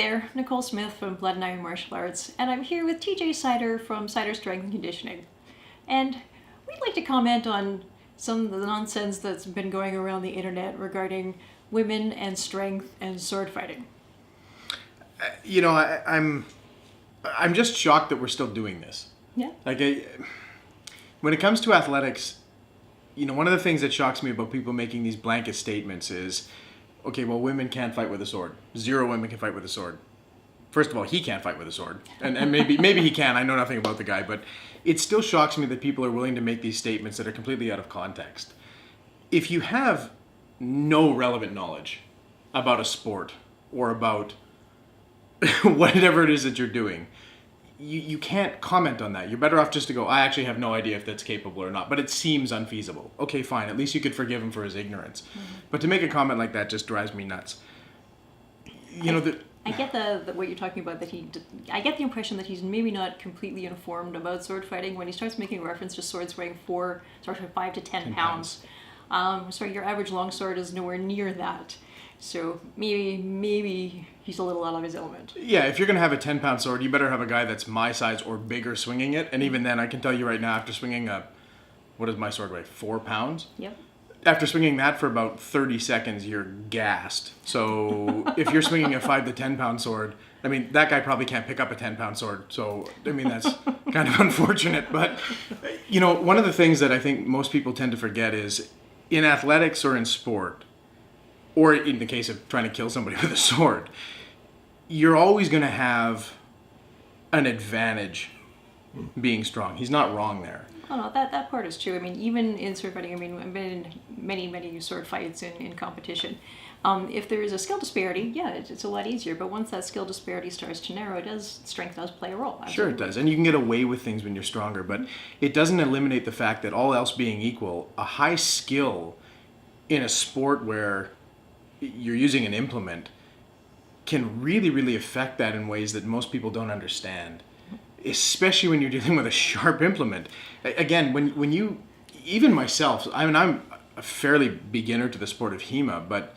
there, Nicole Smith from Blood and Iron Martial Arts, and I'm here with TJ Sider from Sider Strength and Conditioning. And we'd like to comment on some of the nonsense that's been going around the internet regarding women and strength and sword fighting. You know, I'm just shocked that we're still doing this. Yeah. When it comes to athletics, you know, one of the things that shocks me about people making these blanket statements is, okay, well, women can't fight with a sword. 0 women can fight with a sword. First of all, he can't fight with a sword. And maybe he can. I know nothing about the guy. But it still shocks me that people are willing to make these statements that are completely out of context. If you have no relevant knowledge about a sport or about whatever it is that you're doing, you can't comment on that. You're better off just to go, I actually have no idea if that's capable or not, but it seems unfeasible. Okay, fine. At least you could forgive him for his ignorance. Mm-hmm. But to make a comment like that just drives me nuts. I get the what you're talking about, that I get the impression that he's maybe not completely informed about sword fighting when he starts making reference to swords weighing 5 to 10 pounds. So your average longsword is nowhere near that. So maybe he's a little out of his element. Yeah, if you're going to have a 10-pound sword, you better have a guy that's my size or bigger swinging it. And even then, I can tell you right now, after swinging what does my sword weigh, 4 pounds? Yep. After swinging that for about 30 seconds, you're gassed. So if you're swinging a 5 to 10-pound sword, I mean, that guy probably can't pick up a 10-pound sword. So, I mean, that's kind of unfortunate. But, you know, one of the things that I think most people tend to forget is in athletics or in sport, or in the case of trying to kill somebody with a sword, you're always going to have an advantage being strong. He's not wrong there. Oh no, that part is true. I mean, even in sword fighting, I've been in many sword fights in competition. If there is a skill disparity, yeah, it's a lot easier. But once that skill disparity starts to narrow, strength does play a role. Absolutely. Sure it does. And you can get away with things when you're stronger. But it doesn't eliminate the fact that all else being equal, a high skill in a sport where you're using an implement can really affect that in ways that most people don't understand, especially when you're dealing with a sharp implement. Again, when you, even myself, I mean, I'm a fairly beginner to the sport of HEMA, but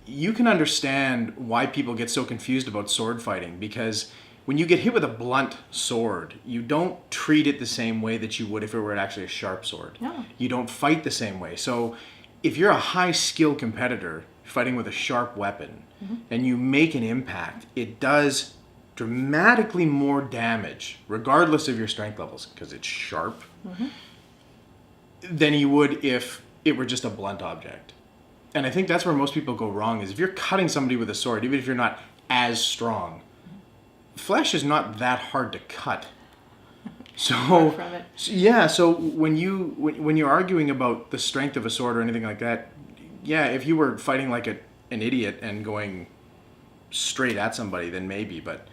you can understand why people get so confused about sword fighting, because when you get hit with a blunt sword, you don't treat it the same way that you would if it were actually a sharp sword. No. You don't fight the same way. So if you're a high skill competitor fighting with a sharp weapon, mm-hmm. and you make an impact, it does dramatically more damage, regardless of your strength levels, because it's sharp, mm-hmm. than you would if it were just a blunt object. And I think that's where most people go wrong, is if you're cutting somebody with a sword, even if you're not as strong, flesh is not that hard to cut. So yeah, so when you're arguing about the strength of a sword or anything like that, yeah, if you were fighting like an idiot and going straight at somebody, then maybe. But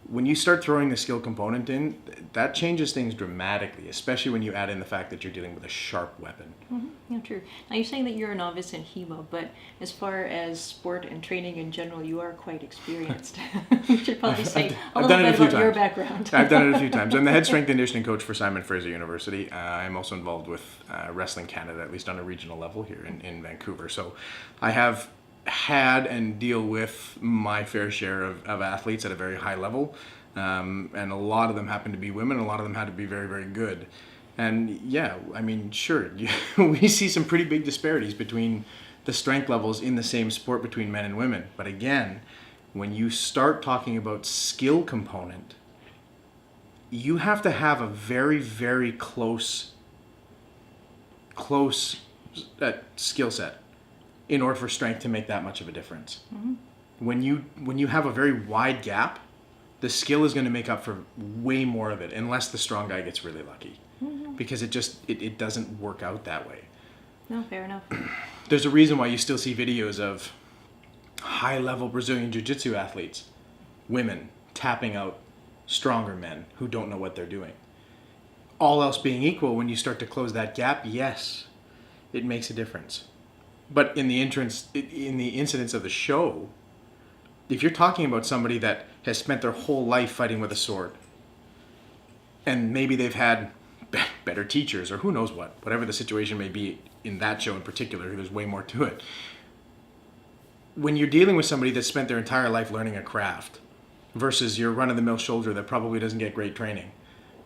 when you start throwing the skill component in, that changes things dramatically, especially when you add in the fact that you're dealing with a sharp weapon. Mm-hmm. Yeah, true. Now, you're saying that you're a novice in HEMA, but as far as sport and training in general, you are quite experienced. You should probably say a little bit about your background. I've done it a few times. I'm the head strength conditioning coach for Simon Fraser University. I'm also involved with Wrestling Canada, at least on a regional level here in Vancouver. So I have had and deal with my fair share of athletes at a very high level, and a lot of them happen to be women, a lot of them had to be very good. And yeah, I mean, sure, we see some pretty big disparities between the strength levels in the same sport between men and women. But again, when you start talking about skill component, you have to have a very close skill set in order for strength to make that much of a difference. Mm-hmm. When you have a very wide gap, the skill is going to make up for way more of it, unless the strong guy gets really lucky. Mm-hmm. Because it doesn't work out that way. No, fair enough. There's a reason why you still see videos of high-level Brazilian Jiu-Jitsu athletes, women, tapping out stronger men who don't know what they're doing. All else being equal, when you start to close that gap, yes, it makes a difference. But in the incidents of the show, if you're talking about somebody that has spent their whole life fighting with a sword, and maybe they've had better teachers, or who knows whatever the situation may be in that show in particular, there's way more to it. When you're dealing with somebody that spent their entire life learning a craft, versus your run-of-the-mill soldier that probably doesn't get great training.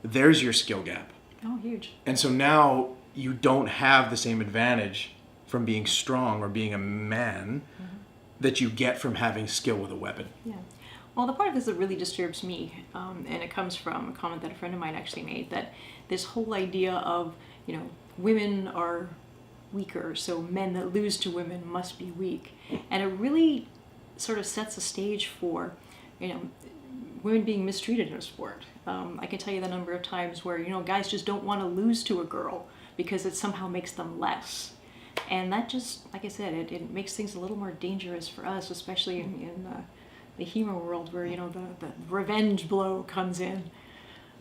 There's your skill gap. Oh, huge. And so now you don't have the same advantage from being strong or being a man that you get from having skill with a weapon. Yeah. Well, the part of this that really disturbs me, and it comes from a comment that a friend of mine actually made, that this whole idea of, women are weaker, so men that lose to women must be weak. And it really sort of sets a stage for, women being mistreated in a sport. I can tell you the number of times where, guys just don't want to lose to a girl because it somehow makes them less. And that just, like I said, it makes things a little more dangerous for us, especially in the HEMA world where, the revenge blow comes in.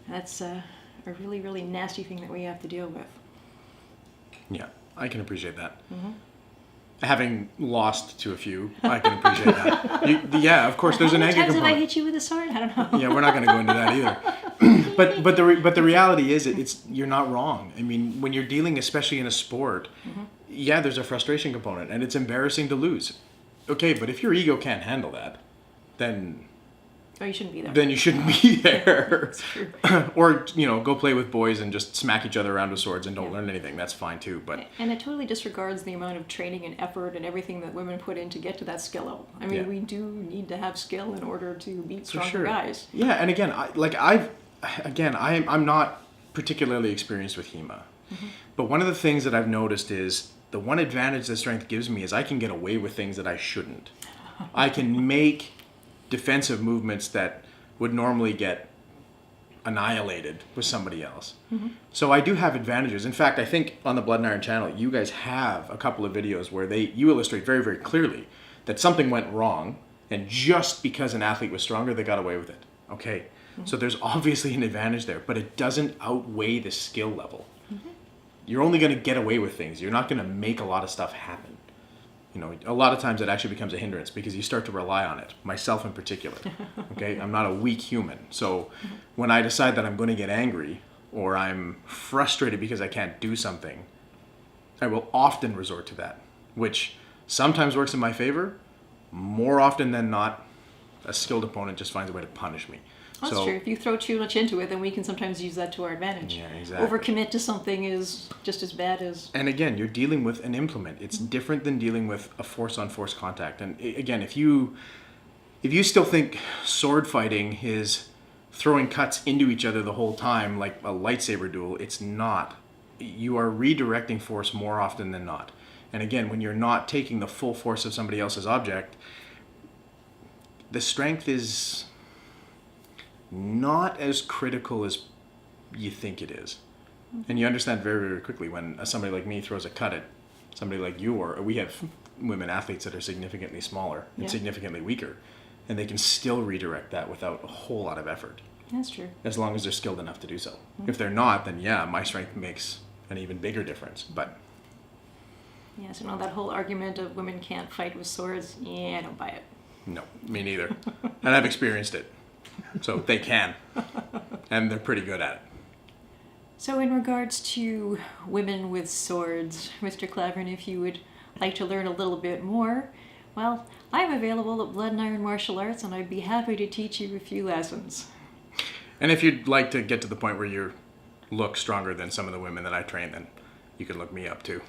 That's a really, really nasty thing that we have to deal with. Yeah, I can appreciate that. Having lost to a few, I can appreciate that. Yeah, of course, there's an anger component. How many times have I hit you with a sword? I don't know. Yeah, we're not going to go into that either. but the reality is, you're not wrong. I mean, when you're dealing, especially in a sport, yeah, there's a frustration component, and it's embarrassing to lose. Okay, but if your ego can't handle that, then you shouldn't be there. Then you shouldn't be there. That's true. Or, go play with boys and just smack each other around with swords and don't learn anything. That's fine too. But and it totally disregards the amount of training and effort and everything that women put in to get to that skill level. I mean, we do need to have skill in order to beat stronger guys. Yeah, and again, I'm not particularly experienced with HEMA. But one of the things that I've noticed is the one advantage that strength gives me is I can get away with things that I shouldn't. I can make defensive movements that would normally get annihilated with somebody else. So I do have advantages. In fact, I think on the Blood and Iron channel, you guys have a couple of videos where you illustrate very, very clearly that something went wrong, and just because an athlete was stronger, they got away with it. Okay, so there's obviously an advantage there, but it doesn't outweigh the skill level. You're only going to get away with things. You're not going to make a lot of stuff happen. A lot of times it actually becomes a hindrance because you start to rely on it, myself in particular. Okay, I'm not a weak human. So when I decide that I'm going to get angry or I'm frustrated because I can't do something, I will often resort to that, which sometimes works in my favor. More often than not, a skilled opponent just finds a way to punish me. That's true. If you throw too much into it, then we can sometimes use that to our advantage. Yeah, exactly. Overcommit to something is just as bad as... And again, you're dealing with an implement. It's different than dealing with a force-on-force contact. And again, if you still think sword fighting is throwing cuts into each other the whole time like a lightsaber duel, it's not. You are redirecting force more often than not. And again, when you're not taking the full force of somebody else's object, the strength is not as critical as you think it is. And you understand very, very quickly when somebody like me throws a cut at somebody like you, or we have women athletes that are significantly smaller and significantly weaker, and they can still redirect that without a whole lot of effort. That's true. As long as they're skilled enough to do so. If they're not, then my strength makes an even bigger difference. But yeah, so that whole argument of women can't fight with swords, I don't buy it. No, me neither. And I've experienced it. So they can. And they're pretty good at it. So in regards to women with swords, Mr. Klavan, if you would like to learn a little bit more, well, I'm available at Blood and Iron Martial Arts, and I'd be happy to teach you a few lessons. And if you'd like to get to the point where you look stronger than some of the women that I train, then you can look me up too.